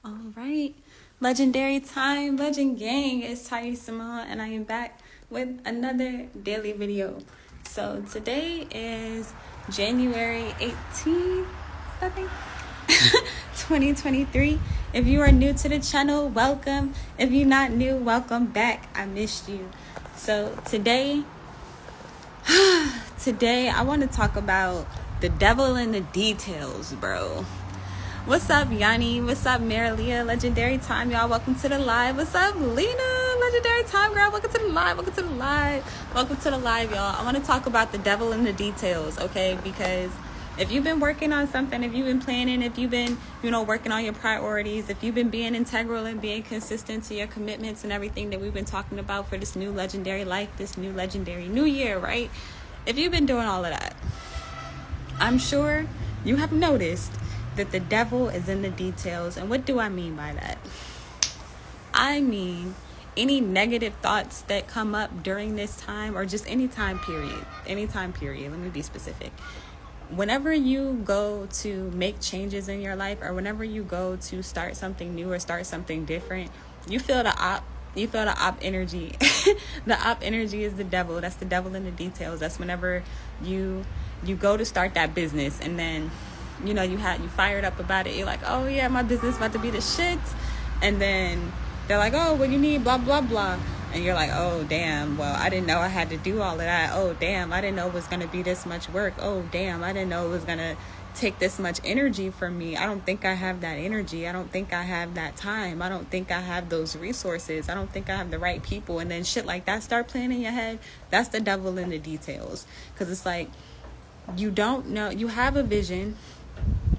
All right, legendary time, legend gang, it's Ty Simone, and I am back with another daily video. So today is January 18th, I think, 2023. If you are new to the channel, welcome. If you're not new, welcome back. I missed you. So today I want to talk about the devil in the details, bro. What's up, Yanni? What's up, Marilia? Legendary time, y'all. Welcome to the live. What's up, Lena? Legendary time, girl. Welcome to the live. Welcome to the live. Welcome to the live, y'all. I want to talk about the devil in the details, okay? Because if you've been working on something, if you've been planning, if you've been, working on your priorities, if you've been being integral and being consistent to your commitments and everything that we've been talking about for this new legendary life, this new legendary new year, right? If you've been doing all of that, I'm sure you have noticed that the devil is in the details. And what do I mean by that? I mean any negative thoughts that come up during this time, or just any time period, let me be specific. Whenever you go to make changes in your life, or whenever you go to start something new or start something different, you feel the op energy. The op energy is the devil. That's the devil in the details. That's whenever you go to start that business, and then you fired up about it. You're like, oh yeah, my business about to be the shit. And then they're like, oh, what you need, blah blah blah. And you're like, oh damn, well, I didn't know I had to do all of that. Oh damn, I didn't know it was gonna be this much work. Oh damn, I didn't know it was gonna take this much energy from me. I don't think I have that energy. I don't think I have that time. I don't think I have those resources. I don't think I have the right people. And then shit like that start playing in your head. That's the devil in the details. Because it's like, you don't know, you have a vision,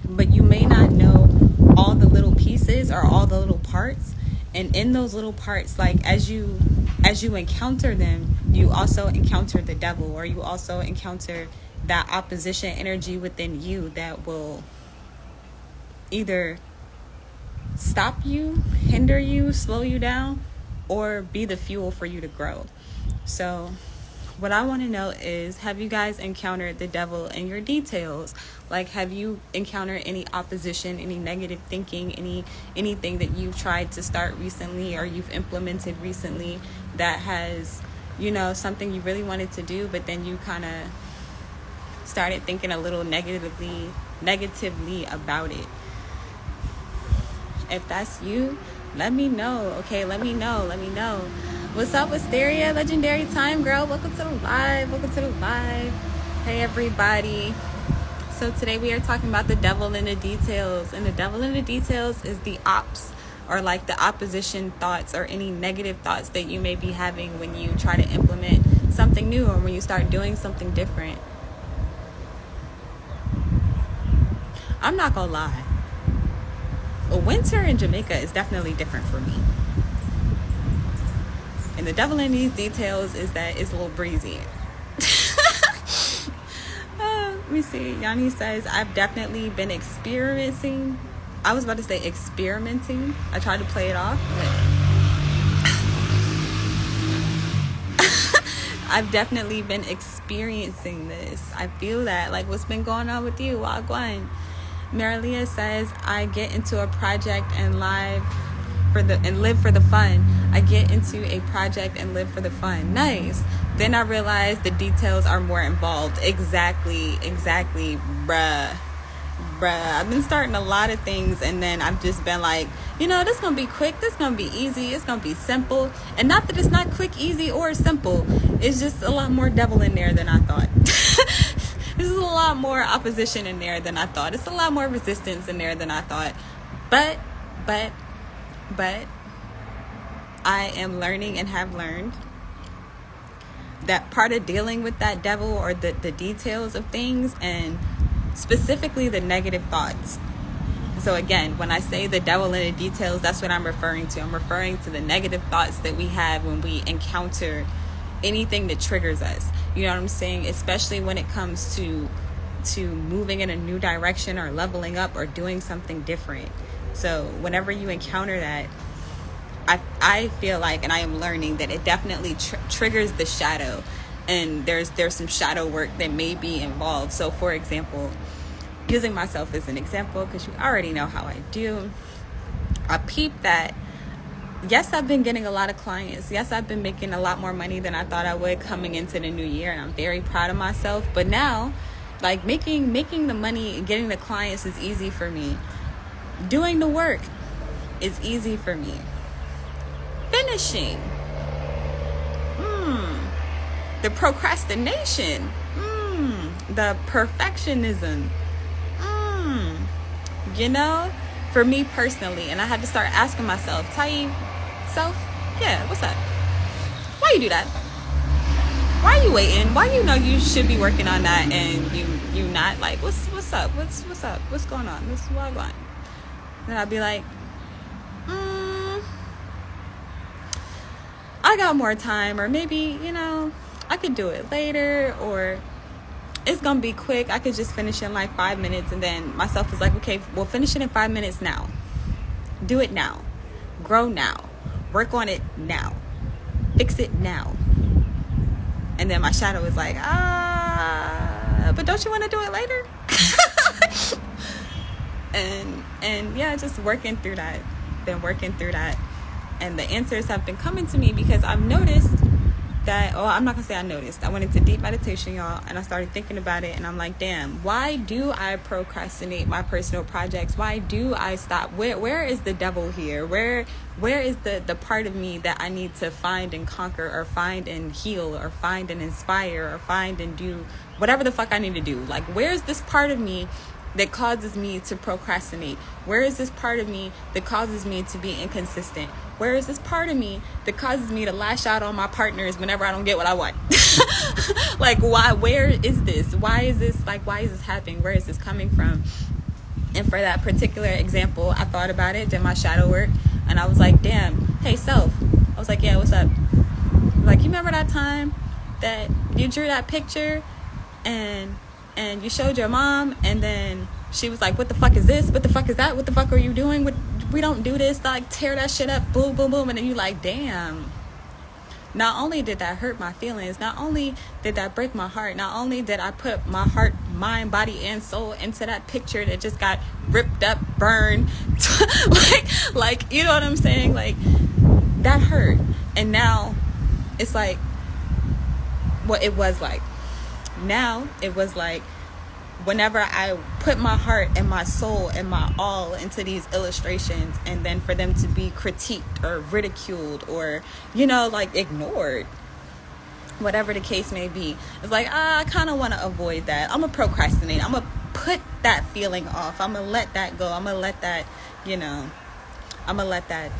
but you may not know all the little pieces or all the little parts. And in those little parts, like as you encounter them, you also encounter the devil, or you also encounter that opposition energy within you that will either stop you, hinder you, slow you down, or be the fuel for you to grow. So what I want to know is, have you guys encountered the devil in your details? Like, have you encountered any opposition, any negative thinking, anything that you've tried to start recently or you've implemented recently that has, something you really wanted to do, but then you kind of started thinking a little negatively about it? If that's you, let me know. Okay, let me know. What's up, Wisteria? Legendary time, girl. Welcome to the live. Hey, everybody. So today we are talking about the devil in the details. And the devil in the details is the ops, or like the opposition thoughts, or any negative thoughts that you may be having when you try to implement something new, or when you start doing something different. I'm not gonna lie. Winter in Jamaica is definitely different for me. And the devil in these details is that it's a little breezy. Let me see. Yanni says, I've definitely been experimenting. I was about to say experimenting. I tried to play it off, but I've definitely been experiencing this. I feel that. Like, what's been going on with you? Wagwan. Marilia says, I get into a project and live and live for the fun. I get into a project and live for the fun. Nice. Then I realize the details are more involved. Exactly, bruh. I've been starting a lot of things, and then I've just been like, this gonna be quick, this gonna be easy, it's gonna be simple. And not that it's not quick, easy, or simple. It's just a lot more devil in there than I thought. There's a lot more opposition in there than I thought. It's a lot more resistance in there than I thought. But I am learning and have learned that part of dealing with that devil, or the details of things, and specifically the negative thoughts. So again, when I say the devil in the details, that's what I'm referring to. I'm referring to the negative thoughts that we have when we encounter anything that triggers us. You know what I'm saying? Especially when it comes to moving in a new direction, or leveling up, or doing something different. So whenever you encounter that, I feel like, and I am learning, that it definitely triggers the shadow, and there's some shadow work that may be involved. So for example, using myself as an example, because you already know how I do, I peeped that, yes, I've been getting a lot of clients. Yes, I've been making a lot more money than I thought I would coming into the new year, and I'm very proud of myself. But now, like, making the money and getting the clients is easy for me. Doing the work is easy for me. Finishing, the procrastination, the perfectionism, you know, for me personally. And I had to start asking myself, Taib, self, yeah, what's up? Why you do that? Why are you waiting? Why you know you should be working on that and you not? Like, what's up? What's up? What's going on? What's going on? Then I'd be like, I got more time, or maybe, you know, I could do it later, or it's gonna be quick. I could just finish in like 5 minutes. And then myself is like, okay, we'll finish it in 5 minutes now. Do it now. Grow now. Work on it now. Fix it now. And then my shadow is like, but don't you want to do it later? and yeah, just working through that. Been working through that. And the answers have been coming to me because I've noticed that, I'm not gonna say I noticed. I went into deep meditation, y'all, and I started thinking about it, and I'm like, damn, why do I procrastinate my personal projects? Why do I stop? Where is the devil here? Where is the part of me that I need to find and conquer, or find and heal, or find and inspire, or find and do whatever the fuck I need to do? Like, where's this part of me that causes me to procrastinate? Where is this part of me that causes me to be inconsistent? Where is this part of me that causes me to lash out on my partners whenever I don't get what I want? Like, why? Where is this? Why is this happening? Where is this coming from? And for that particular example, I thought about it, did my shadow work, and I was like, damn, hey, self. I was like, yeah, what's up? Like, you remember that time that you drew that picture and you showed your mom, and then she was like, what the fuck is this? What the fuck is that? What the fuck are you doing? We don't do this. Like, tear that shit up. Boom, boom, boom. And then you like, damn. Not only did that hurt my feelings, not only did that break my heart, not only did I put my heart, mind, body, and soul into that picture that just got ripped up, burned, like, you know what I'm saying? Like, that hurt. And now it's like what it was like. Now it was like, whenever I put my heart and my soul and my all into these illustrations, and then for them to be critiqued or ridiculed or, you know, like ignored, whatever the case may be, it's like, I kind of want to avoid that. I'm going to procrastinate. I'm going to put that feeling off. I'm going to let that go. I'm going to let that, you know, I'm going to let that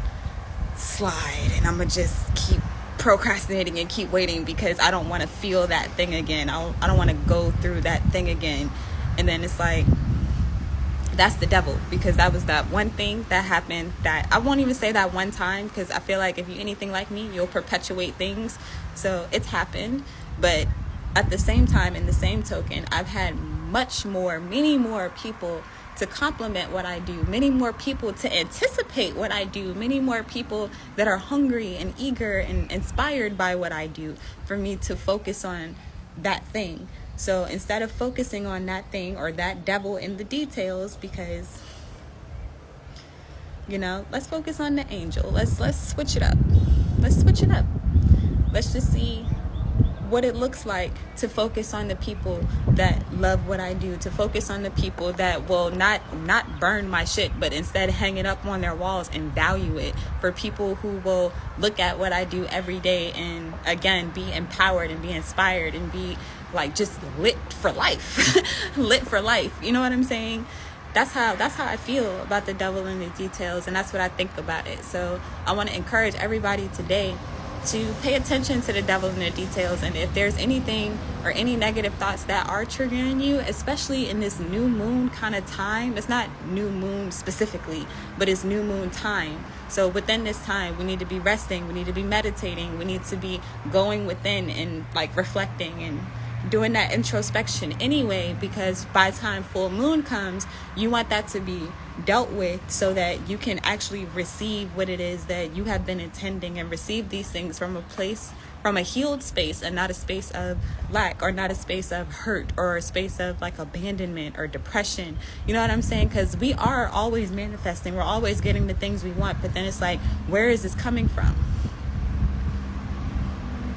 slide, and I'm going to just keep procrastinating and keep waiting because I don't want to feel that thing again. I don't want to go through that thing again. And then it's like, that's the devil, because that was that one thing that happened that I won't even say that one time, because I feel like if you're anything like me, you'll perpetuate things. So it's happened. But at the same time, in the same token, I've had many more people to compliment what I do, many more people to anticipate what I do, many more people that are hungry and eager and inspired by what I do, for me to focus on that thing. So instead of focusing on that thing or that devil in the details, because, you know, let's focus on the angel. Let's switch it up. Let's switch it up. Let's just see what it looks like to focus on the people that love what I do, to focus on the people that will not burn my shit, but instead hang it up on their walls and value it, for people who will look at what I do every day and, again, be empowered and be inspired and be like just lit for life. Lit for life, you know what I'm saying? That's how I feel about the devil in the details, and that's what I think about it. So I want to encourage everybody today to pay attention to the devil in the details. And if there's anything or any negative thoughts that are triggering you, especially in this new moon kind of time, it's not new moon specifically, but it's new moon time. So within this time, we need to be resting, we need to be meditating, we need to be going within and like reflecting and doing that introspection anyway, because by the time full moon comes, you want that to be dealt with so that you can actually receive what it is that you have been intending, and receive these things from a place from a healed space and not a space of lack, or not a space of hurt, or a space of like abandonment or depression. You know what I'm saying? Because we are always manifesting, we're always getting the things we want, but then it's like, where is this coming from?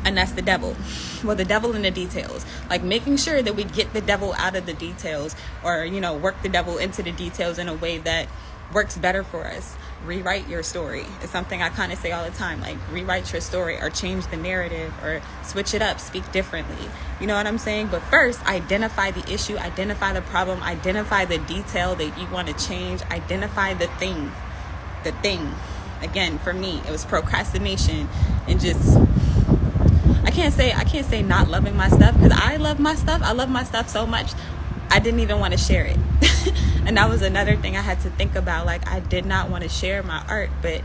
And that's the devil. Well, the devil in the details, like making sure that we get the devil out of the details, or, you know, work the devil into the details in a way that works better for us. Rewrite your story. It's something I kind of say all the time, like rewrite your story, or change the narrative, or switch it up, speak differently. You know what I'm saying? But first, identify the issue, identify the problem, identify the detail that you want to change, identify the thing. The thing. Again, for me, it was procrastination, and just, I can't say not loving my stuff, because I love my stuff. I love my stuff so much, I didn't even want to share it. And that was another thing I had to think about. Like, I did not want to share my art, but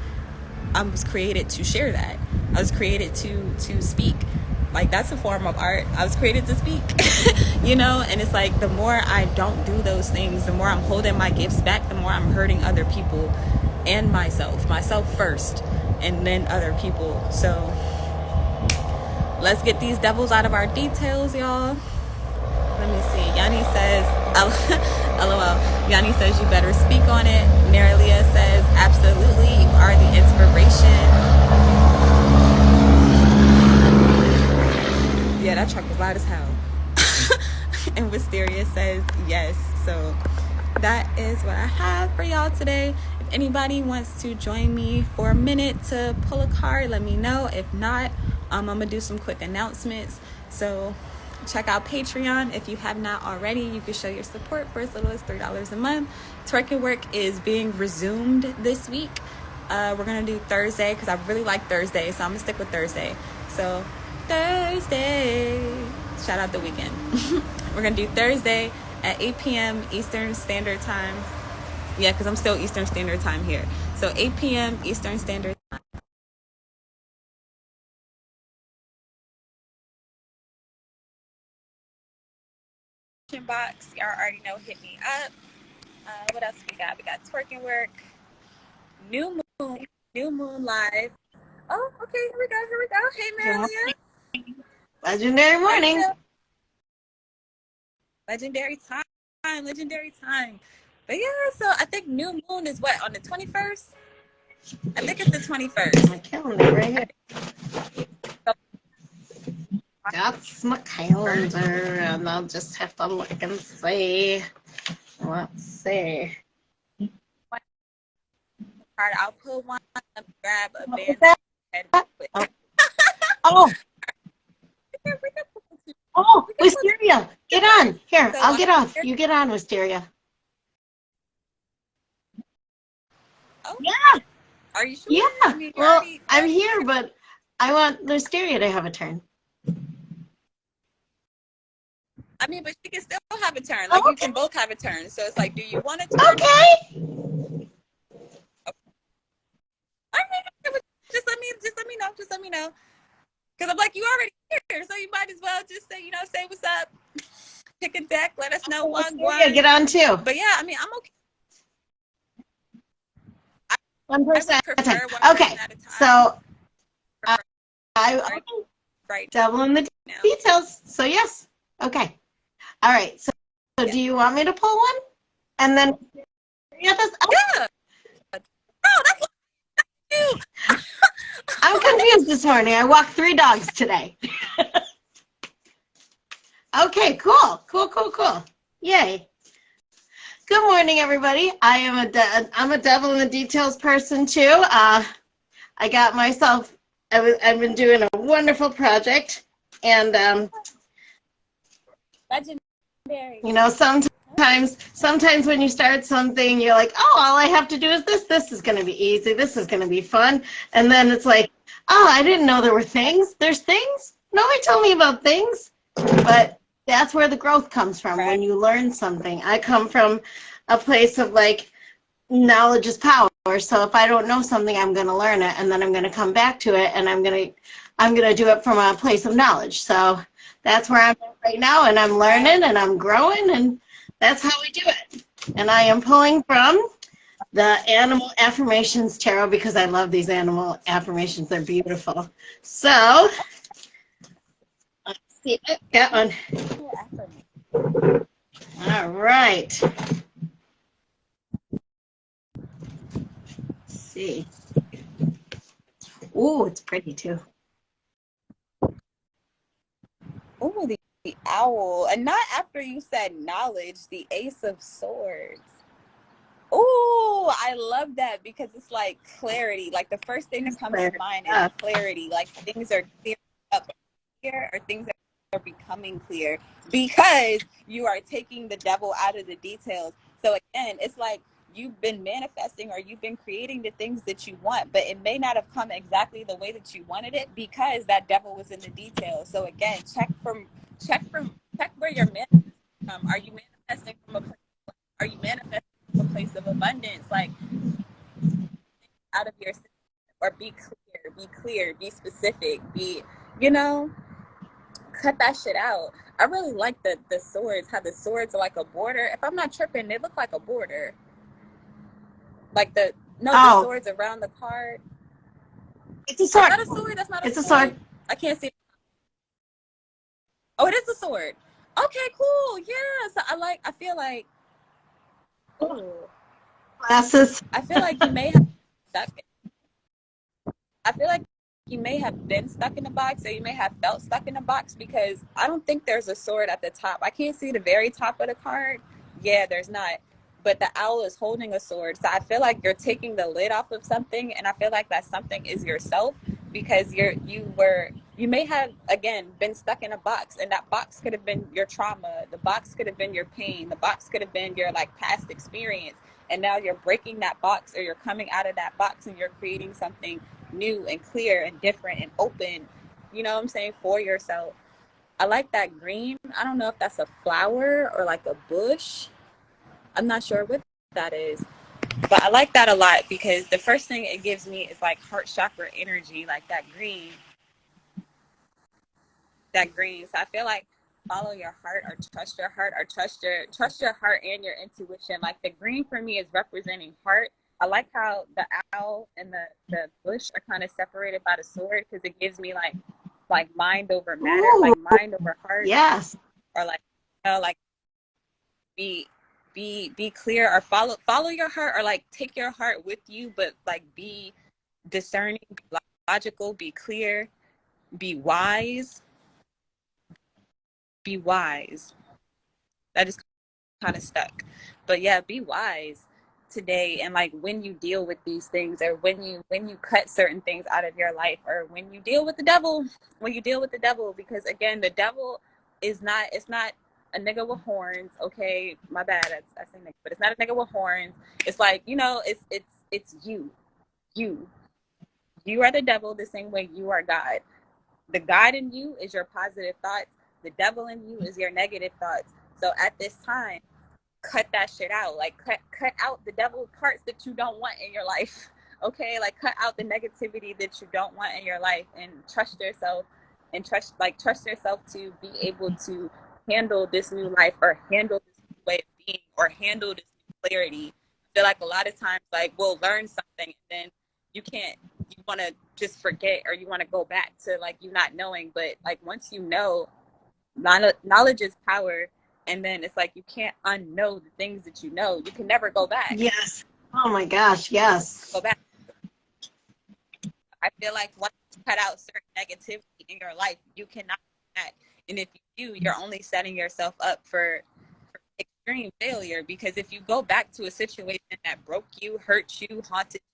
I was created to share that. I was created to speak. Like, that's a form of art. I was created to speak. You know, and it's like, the more I don't do those things, the more I'm holding my gifts back, the more I'm hurting other people and myself first, and then other people. So let's get these devils out of our details, y'all. Let me see. Yanni says, LOL. Yanni says, you better speak on it. Marilia says, absolutely. You are the inspiration. Yeah, that truck was loud as hell. And Wisteria says, yes. So that is what I have for y'all today. If anybody wants to join me for a minute to pull a card, let me know. If not, I'm going to do some quick announcements. So check out Patreon if you have not already. You can show your support for as little as $3 a month. Twerk Work is being resumed this week. We're going to do Thursday, because I really like Thursday, so I'm going to stick with Thursday. So Thursday, shout out the weekend. We're going to do Thursday at 8 p.m. Eastern Standard Time. Yeah, because I'm still Eastern Standard Time here. So 8 p.m. Eastern Standard Time. Box, y'all already know, hit me up. What else we got? We got Twerking Work, New Moon Live. Oh, okay, here we go. Hey, Marilia. Legendary morning. Legendary time. But yeah, so I think New Moon is what, on the 21st? I think it's the 21st. My calendar right here. That's my calendar, and I'll just have to look and see. Let's see. I'll put one up, grab a band. Oh, Wisteria, get on. Here, I'll get off. You get on, Wisteria. Oh, yeah. Are you sure? Yeah. I mean, well, I'm here, but I want Wisteria to have a turn. I mean, but she can still have a turn. Like, you can both have a turn. So it's like, do you want to turn? Okay. I mean, just let me know. Because I'm like, you already here, so you might as well just say, say what's up. Pick a deck, let us know one. Get on too. But yeah, I mean, I'm okay. One person at a time. Okay, so I devil in the details. So yes, okay. All right. So do you want me to pull one, and then yeah. Oh, that's what I do. I'm confused this morning. I walked 3 dogs today. Okay, cool. Yay. Good morning, everybody. I'm a devil in the details person too. I got myself. I've been doing a wonderful project, and legendary. Sometimes when you start something, you're like, oh, all I have to do is this. This is going to be easy. This is going to be fun. And then it's like, oh, I didn't know there were things. There's things. Nobody told me about things. But that's where the growth comes from, when you learn something. I come from a place of like, knowledge is power. So if I don't know something, I'm going to learn it, and then I'm going to come back to it, and I'm going to do it from a place of knowledge. So that's where I'm at right now, and I'm learning and I'm growing, and that's how we do it. And I am pulling from the Animal Affirmations Tarot, because I love these animal affirmations. They're beautiful. So See, got one. All right. Let's see. Ooh, it's pretty too. Ooh, the owl. And not after you said knowledge, the Ace of Swords. Ooh, I love that because it's like clarity. Like the first thing that comes to mind is clarity. Like things are clear up here, or things are becoming clear because you are taking the devil out of the details. So again, it's like you've been manifesting or you've been creating the things that you want, but it may not have come exactly the way that you wanted it because that devil was in the details. So again, check where you're manifesting from. Are you manifesting from a place? Are you manifesting from a place of abundance? Like out of your system, or be clear, be specific, cut that shit out. I really like the swords, how the swords are like a border. If I'm not tripping, they look like a border. Like the swords around the card. It's a sword. Is that a sword? That's not a sword. It's a sword. I can't see. Oh, it is a sword. Okay, cool. Yeah. So I feel like glasses. I feel like you may have stuck. I feel like you may have been stuck in a box, or you may have felt stuck in a box, because I don't think there's a sword at the top. I can't see the very top of the card. Yeah, there's not. But the owl is holding a sword. So I feel like you're taking the lid off of something, and I feel like that something is yourself, because you may have, again, been stuck in a box, and that box could have been your trauma. The box could have been your pain. The box could have been your like past experience. And now you're breaking that box, or you're coming out of that box, and you're creating something new and clear and different and open, you know what I'm saying, for yourself. I like that green. I don't know if that's a flower or like a bush. I'm not sure what that is, but I like that a lot, because the first thing it gives me is like heart chakra energy, like that green. So I feel like follow your heart, or trust your heart, or trust your heart and your intuition. Like the green for me is representing heart. I like how the owl and the bush are kind of separated by the sword, because it gives me like mind over matter. Ooh, like mind over heart. Yes. Or like, like be clear, or follow your heart, or like take your heart with you, but like be discerning, be logical, be clear, be wise. That is kind of stuck, but yeah, be wise today. And like when you deal with these things, or when you cut certain things out of your life, or when you deal with the devil, because again, the devil is not, it's not a nigga with horns. Okay, my bad, I say nigga, but it's not a nigga with horns. It's like, it's you are the devil the same way you are God. The God in you is your positive thoughts. The devil in you is your negative thoughts. So at this time, cut that shit out. Like cut out the devil parts that you don't want in your life. Okay, like cut out the negativity that you don't want in your life, and trust yourself, and trust yourself to be able to handle this new life, or handle this new way of being, or handle this new clarity. I feel like a lot of times, like, we'll learn something, and then you want to just forget, or you want to go back to like you not knowing. But like once you know, knowledge is power. And then it's like you can't unknow the things that you know. You can never go back. Yes. Oh my gosh, yes. Go back. I feel like once you cut out certain negativity in your life, you cannot go back. And if you do, you're only setting yourself up for extreme failure. Because if you go back to a situation that broke you, hurt you, haunted you,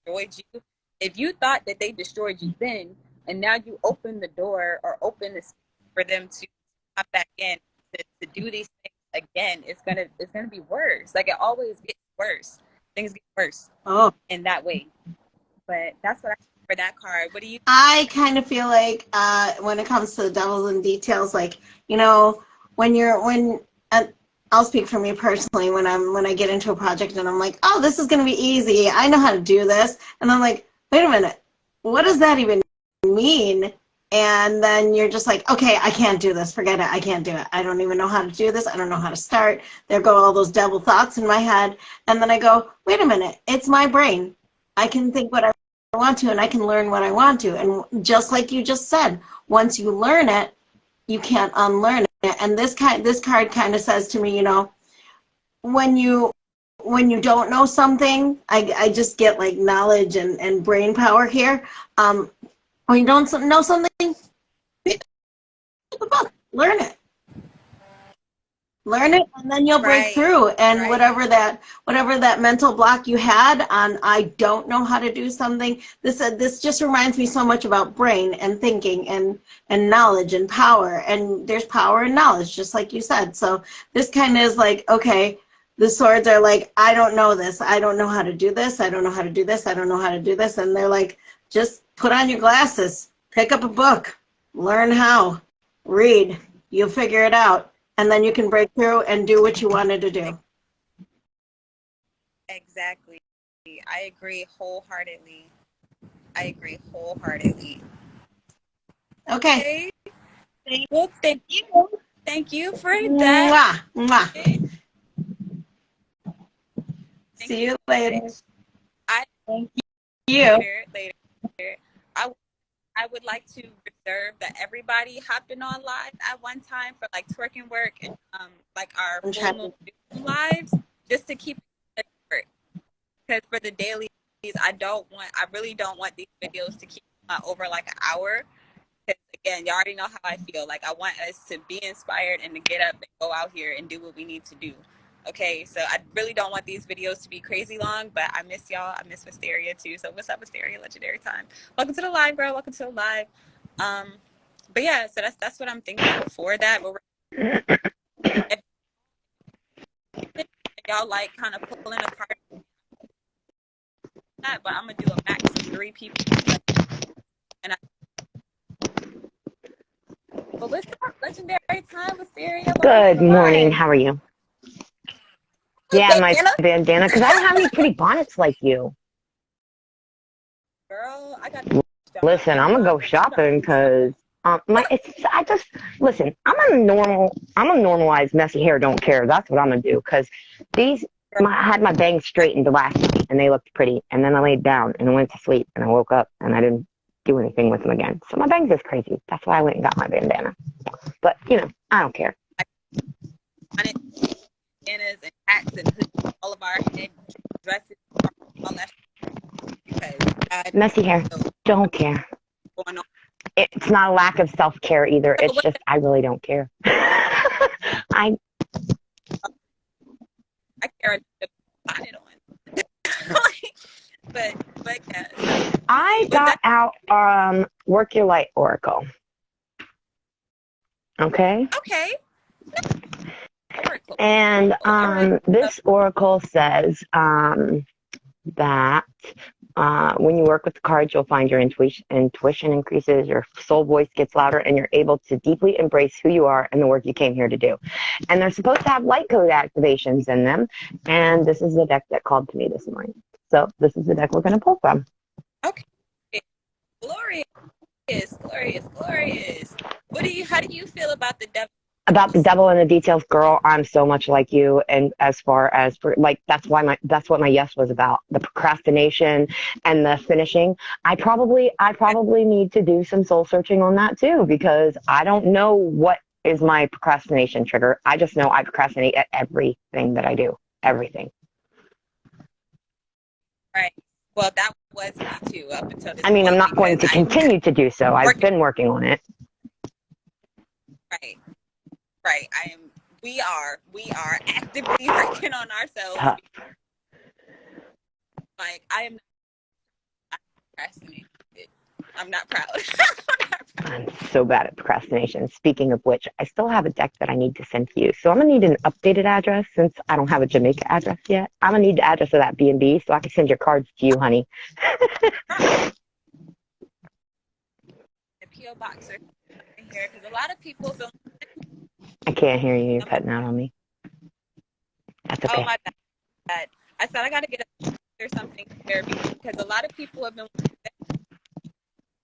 destroyed you, if you thought that they destroyed you then, and now you open the door, or open the space for them to come back in, to do these things again, it's gonna be worse. Like it always gets worse. Things get worse in that way. But that's what I think for that card. What do you think? I kind of feel like when it comes to the devils and details, like, I'll speak for me personally, when I get into a project and I'm like, oh, this is gonna be easy, I know how to do this, and I'm like, wait a minute, what does that even mean? And then you're just like, okay, I can't do this. Forget it. I can't do it. I don't even know how to do this. I don't know how to start. There go all those devil thoughts in my head. And then I go, wait a minute. It's my brain. I can think what I want to, and I can learn what I want to. And just like you just said, once you learn it, you can't unlearn it. And this card kind of says to me, you know, when you don't know something, I just get like knowledge and brain power here. When you don't know something, pick up the book, learn it. Learn it, and then you'll break through. And whatever that mental block you had on, I don't know how to do something. This just reminds me so much about brain and thinking and knowledge and power. And there's power in knowledge, just like you said. So this kind of is like, okay, the swords are like, I don't know this. I don't know how to do this. I don't know how to do this. I don't know how to do this. And they're like, just put on your glasses, pick up a book, learn how, read. You'll figure it out. And then you can break through and do what you wanted to do. Exactly. I agree wholeheartedly. Okay. Well, thank you. Thank you for that. Mwah, mwah. See you later. Thank you. Later. I would like to reserve that everybody hopping on live at one time for like twerking work and like our full moon lives, just to keep it short. Because for the dailies, I really don't want these videos to keep over like an hour. Because again, you already know how I feel. Like I want us to be inspired and to get up and go out here and do what we need to do. Okay, so I really don't want these videos to be crazy long, but I miss y'all. I miss Wisteria too. So what's up, Wisteria? Legendary time. Welcome to the live, girl. Welcome to the live. But yeah, so that's what I'm thinking for that. But if y'all like kind of pulling a card, but I'm gonna do a max of 3 people. And but what's up, legendary time, Wisteria? Good morning. How are you? Yeah, my bandana, because I don't have any pretty bonnets like you. Girl, I got. Listen, I'm gonna go shopping because listen. I'm a normalized messy hair. Don't care. That's what I'm gonna do because I had my bangs straightened last night and they looked pretty, and then I laid down and I went to sleep and I woke up and I didn't do anything with them again. So my bangs is crazy. That's why I went and got my bandana. But you know, I don't care. Bandanas and hats and hoods, all of our head dresses, all that. Because messy hair, don't care. It's not a lack of self-care either. It's just I really don't care. I care to put it on. but yeah. I got out Work Your Light Oracle. Okay. And this oracle says that when you work with the cards, you'll find your intuition increases, your soul voice gets louder, and you're able to deeply embrace who you are and the work you came here to do. And they're supposed to have light code activations in them. And this is the deck that called to me this morning. So this is the deck we're going to pull from. Okay. Glorious. How do you feel about the devil? About the devil in the details, girl, I'm so much like you. And as far as that's what my yes was about, the procrastination and the finishing. I probably need to do some soul searching on that too, because I don't know what is my procrastination trigger. I just know I procrastinate at everything that I do. Everything. Right. Well, that was me too up until this I'm not going to continue to do so. I've been working on it. Right. We are actively working on ourselves. Like I'm procrastinating. I'm not proud. I'm so bad at procrastination. Speaking of which, I still have a deck that I need to send to you. So I'm going to need an updated address since I don't have a Jamaica address yet. I'm going to need the address of that B&B so I can send your cards to you, honey. The P.O. box here, because a lot of people don't. I can't hear you. You're cutting out on me. That's okay. Oh, my bad. I said I got to get or something here because a lot of people have been.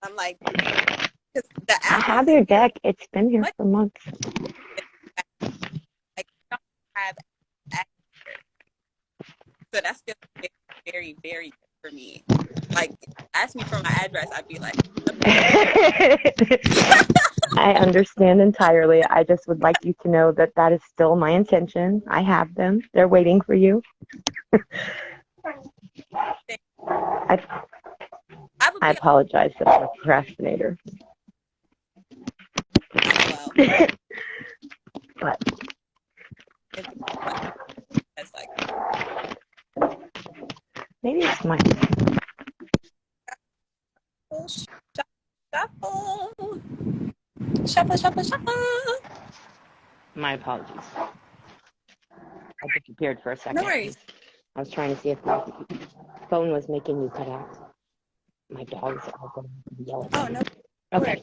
I'm like, I have your deck. It's been here for months. Like, don't have so that's just very, very good for me. Like, ask me for my address, I'd be like, I understand entirely. I just would like you to know that that is still my intention. I have them. They're waiting for you. I would be apologize that I'm a procrastinator. LOL. But It's like maybe it's my shuffle. my apologies. I disappeared for a second. No worries. I was trying to see if my phone was making you cut out. My dogs are going to yell at me. Oh, no. Okay.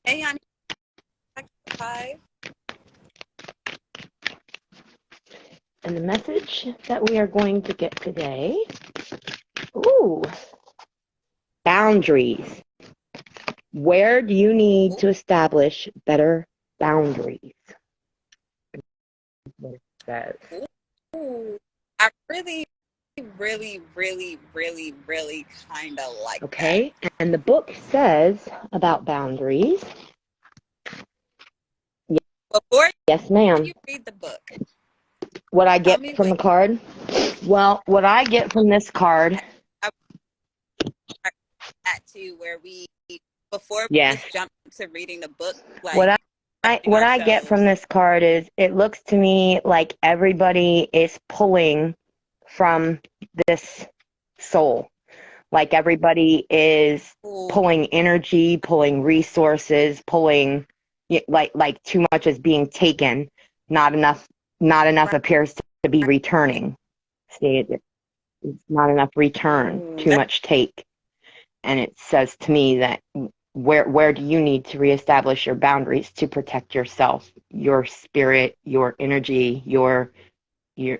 Hey, Yanni. 5. And the message that we are going to get today, ooh, boundaries. Where do you need to establish better boundaries? What it says. Ooh, I really kind of like Okay, and the book says about boundaries. Before Yes, ma'am. you read the book, What I get from the card? Well, what I get from this card. At to where we before we Yes. just jump to reading the book. Like what I get from this card is it looks to me like everybody is pulling from this soul. Like everybody is pulling energy, pulling resources, pulling like too much is being taken. Not enough appears to be returning. See, it's not enough return, too much take. And it says to me that where do you need to reestablish your boundaries to protect yourself, your spirit, your energy, your you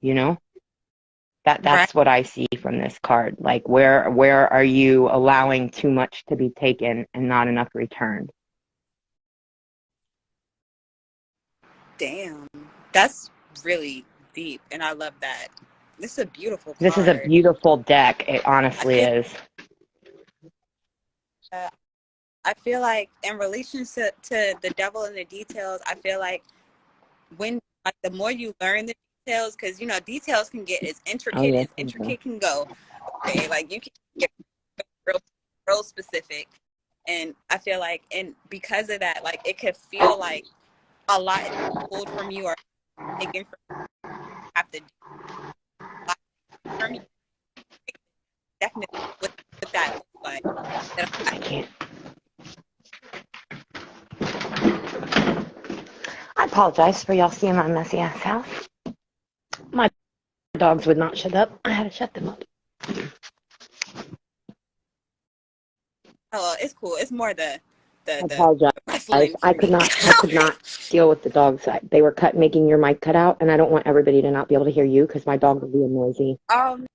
know? That's what I see from this card. Like where are you allowing too much to be taken and not enough returned? Damn. That's really deep, and I love that. This is a beautiful card. This is a beautiful deck. It honestly is. I feel like in relation to the devil in the details, I feel like when the more you learn the details, because details can get as intricate as intricate can go. Okay, like you can get real specific, and I feel like, and because of that, like it could feel like a lot is pulled from you or taken from you. Have to do from you. Definitely what that looks like. I can't. I apologize for y'all seeing my messy ass house. My dogs would not shut up. I had to shut them up. Oh, it's cool. It's more the I apologize. I could not deal with the dogs. They were making your mic cut out, and I don't want everybody to not be able to hear you because my dog would be noisy. Probably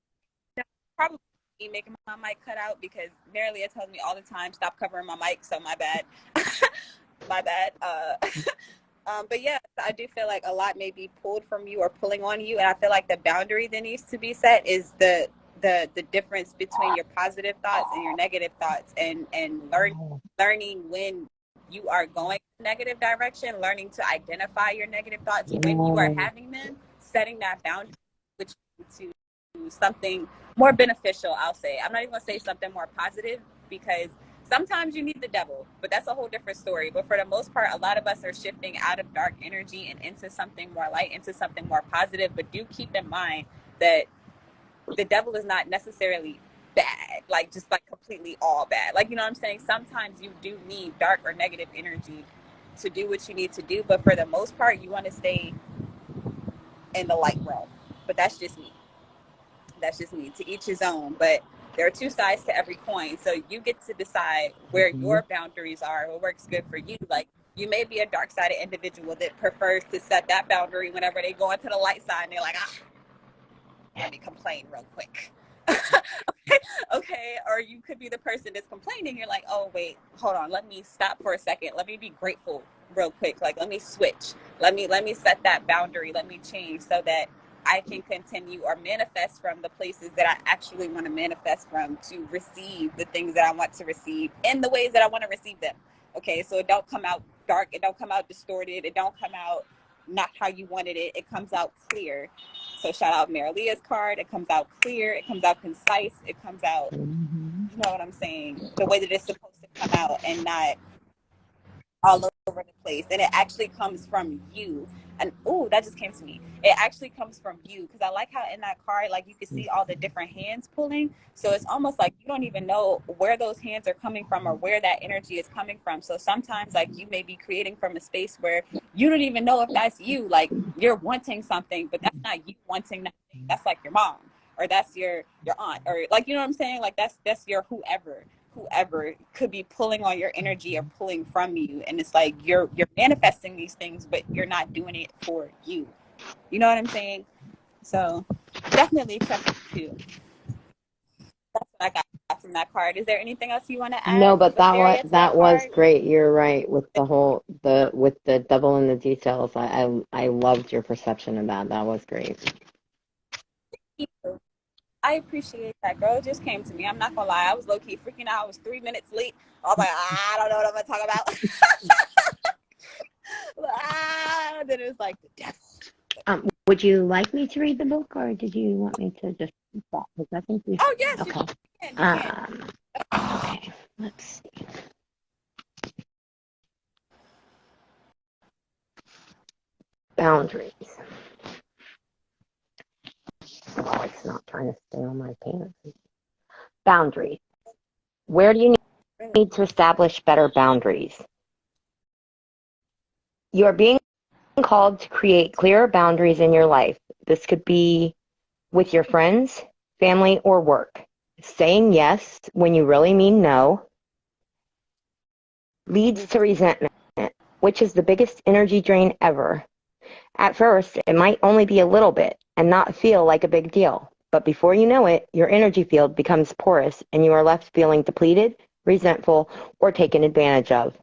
making my mic cut out because Marilia tells me all the time, stop covering my mic, so my bad. My bad. But yeah, I do feel like a lot may be pulled from you or pulling on you, and I feel like the boundary that needs to be set is the difference between your positive thoughts and your negative thoughts, and learning when you are going in a negative direction, learning to identify your negative thoughts when you are having them, setting that boundary, which to something more beneficial. I'll say, I'm not even gonna say something more positive, because sometimes you need the devil, but that's a whole different story. But for the most part, a lot of us are shifting out of dark energy and into something more light, into something more positive. But do keep in mind that the devil is not necessarily bad, like just like completely all bad. Like, you know what I'm saying? Sometimes you do need dark or negative energy to do what you need to do. But for the most part, you want to stay in the light realm. But that's just me. That's just me. To each his own. But there are two sides to every coin. So you get to decide where your boundaries are, what works good for you. Like, you may be a dark-sided individual that prefers to set that boundary whenever they go into the light side and they're like, let me complain real quick. Okay. Or you could be the person that's complaining. You're like, oh, wait, hold on. Let me stop for a second. Let me be grateful real quick. Like, let me switch. Let me set that boundary. Let me change so that I can continue or manifest from the places that I actually want to manifest from to receive the things that I want to receive in the ways that I want to receive them. Okay, so it don't come out dark, it don't come out distorted, it don't come out not how you wanted it, it comes out clear. So shout out Marilea's card, it comes out clear, it comes out concise, it comes out, you know what I'm saying, the way that it's supposed to come out and not all over the place. And it actually comes from you. And ooh, that just came to me. It actually comes from you, because I like how in that card, like, you can see all the different hands pulling. So it's almost like you don't even know where those hands are coming from or where that energy is coming from. So sometimes, like, you may be creating from a space where you don't even know if that's you. Like, you're wanting something, but that's not you wanting that thing. That's like your mom, or that's your aunt, or, like, you know what I'm saying? Like, that's your whoever could be pulling on your energy or pulling from you. And it's like you're manifesting these things, but you're not doing it for you. You know what I'm saying? So definitely check it too. That's what I got from that card. Is there anything else you want to No, add, but Valeria, to that that was card? great. You're right with with the double in the details. I loved your perception of that. That was great. I appreciate that, girl. It just came to me. I'm not gonna lie. I was low key freaking out. I was 3 minutes late. I was like, I don't know what I'm gonna talk about. Then it was like the devil. Would you like me to read the book, or did you want me to just stop? Because I think we. Oh yes, Okay. you can. Okay. Let's see. Boundaries. Oh, it's not trying to stay on my pants. Boundaries. Where do you need to establish better boundaries? You are being called to create clearer boundaries in your life. This could be with your friends, family, or work. Saying yes when you really mean no leads to resentment, which is the biggest energy drain ever. At first, it might only be a little bit and not feel like a big deal. But before you know it, your energy field becomes porous and you are left feeling depleted, resentful, or taken advantage of.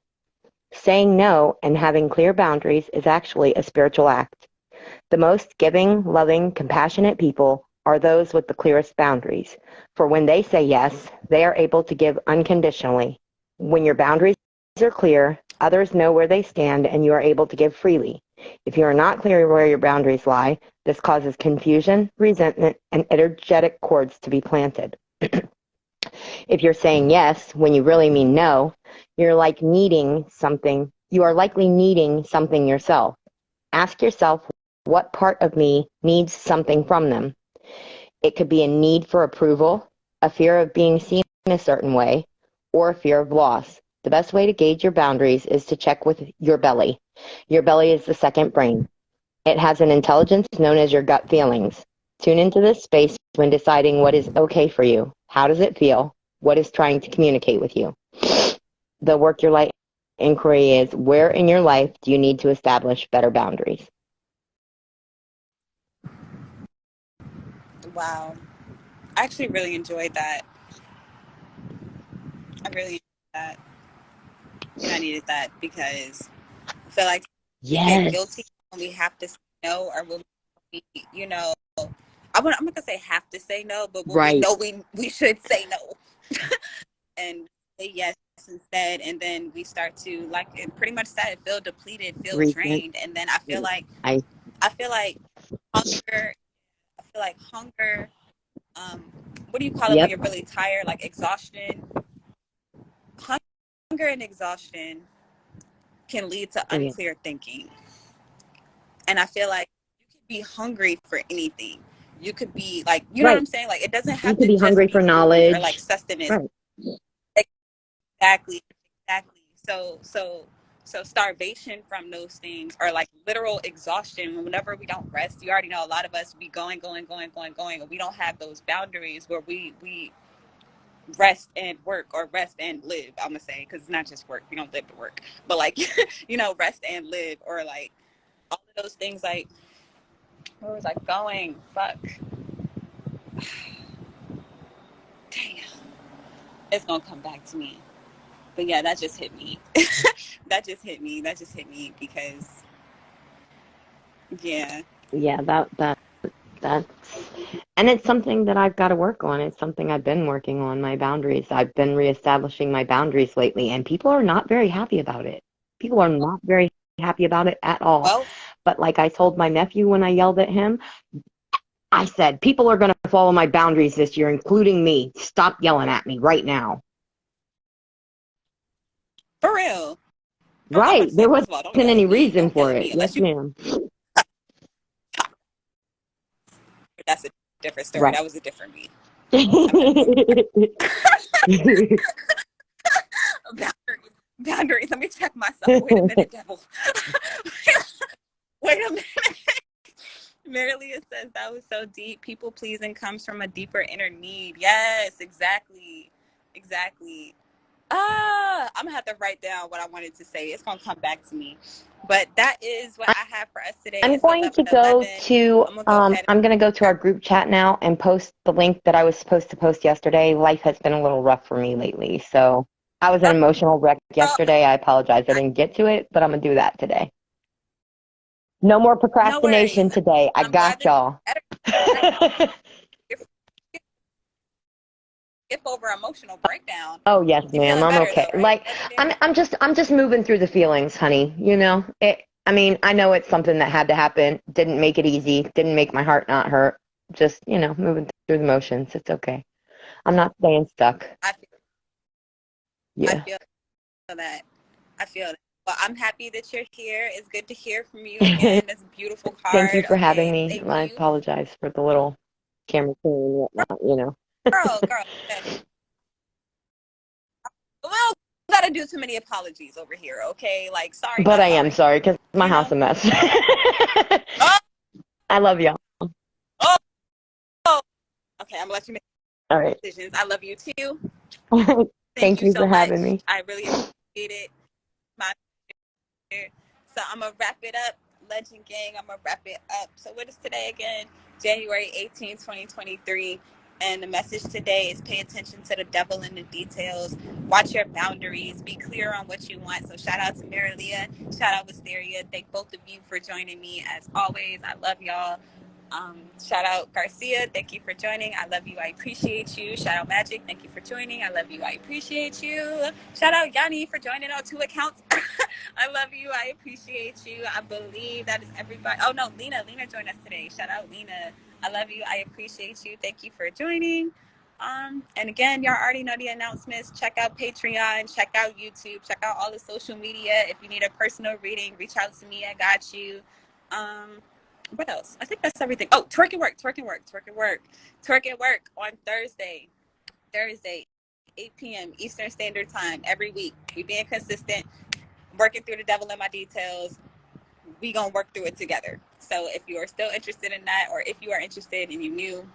Saying no and having clear boundaries is actually a spiritual act. The most giving, loving, compassionate people are those with the clearest boundaries. For when they say yes, they are able to give unconditionally. When your boundaries are clear, others know where they stand and you are able to give freely. If you are not clear where your boundaries lie, this causes confusion, resentment, and energetic cords to be planted. If you're saying yes when you really mean no, you are likely needing something yourself. Ask yourself, what part of me needs something from them? It could be a need for approval, a fear of being seen a certain way, or a fear of loss. The best way to gauge your boundaries is to check with your belly. Your belly is the second brain. It has an intelligence known as your gut feelings. Tune into this space when deciding what is okay for you. How does it feel? What is trying to communicate with you? The work your light inquiry is, where in your life do you need to establish better boundaries? Wow. I actually really enjoyed that. I really enjoyed that. And I needed that because I feel like we get guilty Yes. when we have to say no, or when we, you know, I'm not going to say have to say no, but when we Right. know we should say no and say yes instead. And then we start to, like it pretty much said, feel depleted, feel Resent. drained. And then I feel like I. hunger, I feel like hunger, what do you call it when Yep. you're really tired? Like exhaustion. Hunger and exhaustion can lead to Oh, yeah. unclear thinking. And I feel like you could be hungry for anything. You could be like, you know what Right. I'm saying? Like, it doesn't You have could to be just hungry be for food or like knowledge. sustenance. Right. Exactly. Exactly. So starvation from those things, or like literal exhaustion whenever we don't rest. You already know a lot of us be going, and we don't have those boundaries where we rest and work, or rest and live, I'm gonna say, because it's not just work. We don't live to work, but like rest and live, or like all of those things. Like, where was I going? Fuck. Damn. It's gonna come back to me. But yeah, that just hit me. That just hit me because yeah. Yeah. That. And it's something that I've got to work on. It's something I've been working on, my boundaries. I've been reestablishing my boundaries lately, and people are not very happy about it. People are not very happy about it at all. Well, But like I told my nephew when I yelled at him, I said, people are going to follow my boundaries this year, including me. Stop yelling at me right now. for real. Right. There First of all, don't wasn't yell any at me. reason Don't yell for at it. me Yes, unless you. ma'am. That's a different story. Right. That was a different me. Boundaries. Let me check myself. Wait a minute, devil. Wait a minute. Marilia says that was so deep. People pleasing comes from a deeper inner need. Yes, exactly. Exactly. I'm gonna have to write down what I wanted to say. It's gonna come back to me. But that is what I have for us today. I'm It's going to 11:11. I'm going to go to our group chat now and post the link that I was supposed to post yesterday. Life has been a little rough for me lately, so I was an emotional wreck yesterday. I apologize. I didn't get to it, but I'm going to do that today. No more procrastination today. I got y'all. Skip over emotional breakdown. Oh yes, ma'am. I'm okay. Though, right? Like I'm just moving through the feelings, honey. You know, I mean, I know it's something that had to happen. Didn't make it easy. Didn't make my heart not hurt. Just, you know, moving through the motions. It's okay. I'm not staying stuck. I Yeah. feel that. I feel that. Well, I'm happy that you're here. It's good to hear from you again. That's a beautiful card. Thank you for having me. I apologize for the little camera thing and whatnot, you know. Girl. Well, gotta do too many apologies over here, okay? Like, sorry. But I am sorry because my house a mess. Oh! I love y'all. Oh! Okay, I'm gonna let you make all right decisions. I love you too. Thank you so for having me. I really appreciate it. So I'm gonna wrap it up. Legend Gang, I'm gonna wrap it up. So what is today again? January 18, 2023. And the message today is pay attention to the devil in the details. Watch your boundaries. Be clear on what you want. So shout out to Marilia. Shout out Wisteria. Thank both of you for joining me as always. I love y'all. Shout out Garcia. Thank you for joining. I love you. I appreciate you. Shout out Magic. Thank you for joining. I love you. I appreciate you. Shout out Yanni for joining on 2 accounts. I love you. I appreciate you. I believe that is everybody. Oh no, Lena joined us today. Shout out Lena. I love you. I appreciate you. Thank you for joining. And again, y'all already know the announcements. Check out Patreon. Check out YouTube. Check out all the social media. If you need a personal reading, reach out to me. I got you. What else? I think that's everything. Oh, Twerk and Work on Thursday, 8 p.m. Eastern Standard Time every week. We being consistent, working through the devil in my details. We gonna work through it together. So if you are still interested in that, or if you are interested and you knew,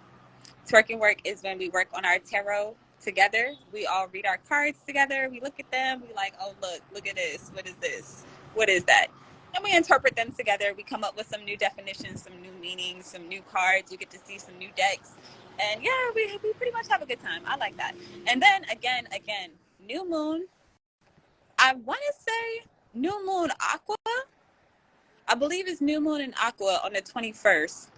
Twerk and Work is when we work on our tarot together. We all read our cards together. We look at them. We like, oh, look at this. What is this? What is that? And we interpret them together. We come up with some new definitions, some new meanings, some new cards. You get to see some new decks. And yeah, we pretty much have a good time. I like that. And then again, new moon. I want to say new moon aqua. I believe it's new moon in aqua on the 21st.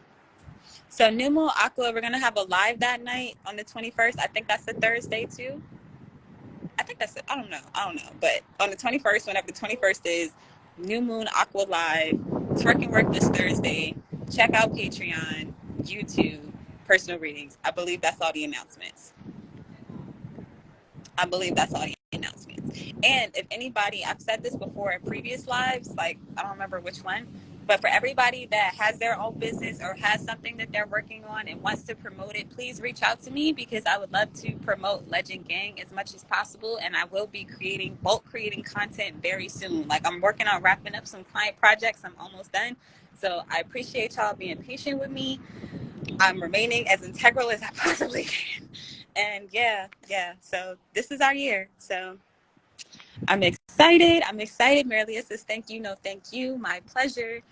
So new moon aqua, we're going to have a live that night on the 21st. I think that's a Thursday too. I think that's it. I don't know. But on the 21st, whenever the 21st is, New Moon Aqua Live, Twerk and Work this Thursday. Check out Patreon, YouTube, personal readings. I believe that's all the announcements. And if anybody, I've said this before in previous lives, like I don't remember which one, but for everybody that has their own business or has something that they're working on and wants to promote it, please reach out to me because I would love to promote Legend Gang as much as possible. And I will be bulk creating content very soon. Like I'm working on wrapping up some client projects. I'm almost done. So I appreciate y'all being patient with me. I'm remaining as integral as I possibly can. And yeah. So this is our year. So I'm excited. Marilia says, thank you. No, thank you. My pleasure.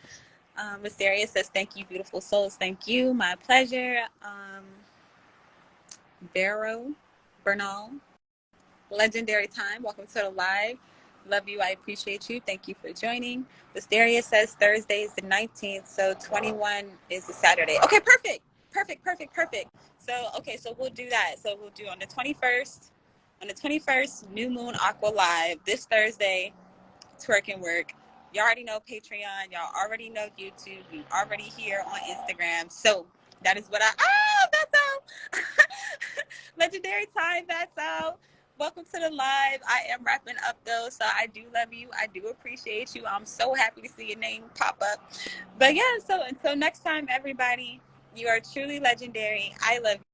Mysteria says, thank you, beautiful souls. Thank you. My pleasure. Bernal, Legendary Time. Welcome to the live. Love you. I appreciate you. Thank you for joining. Mysteria says Thursday is the 19th. So 21 is a Saturday. Okay, perfect. Perfect, perfect, perfect. So, okay, so we'll do that. So we'll do on the 21st. On the 21st, New Moon Aqua Live this Thursday, Twerk and Work. Y'all already know Patreon. Y'all already know YouTube. You already here on Instagram. So that is what that's out. Legendary Time, that's out. Welcome to the live. I am wrapping up though, so I do love you. I do appreciate you. I'm so happy to see your name pop up. But yeah, so until next time, everybody, you are truly legendary. I love you.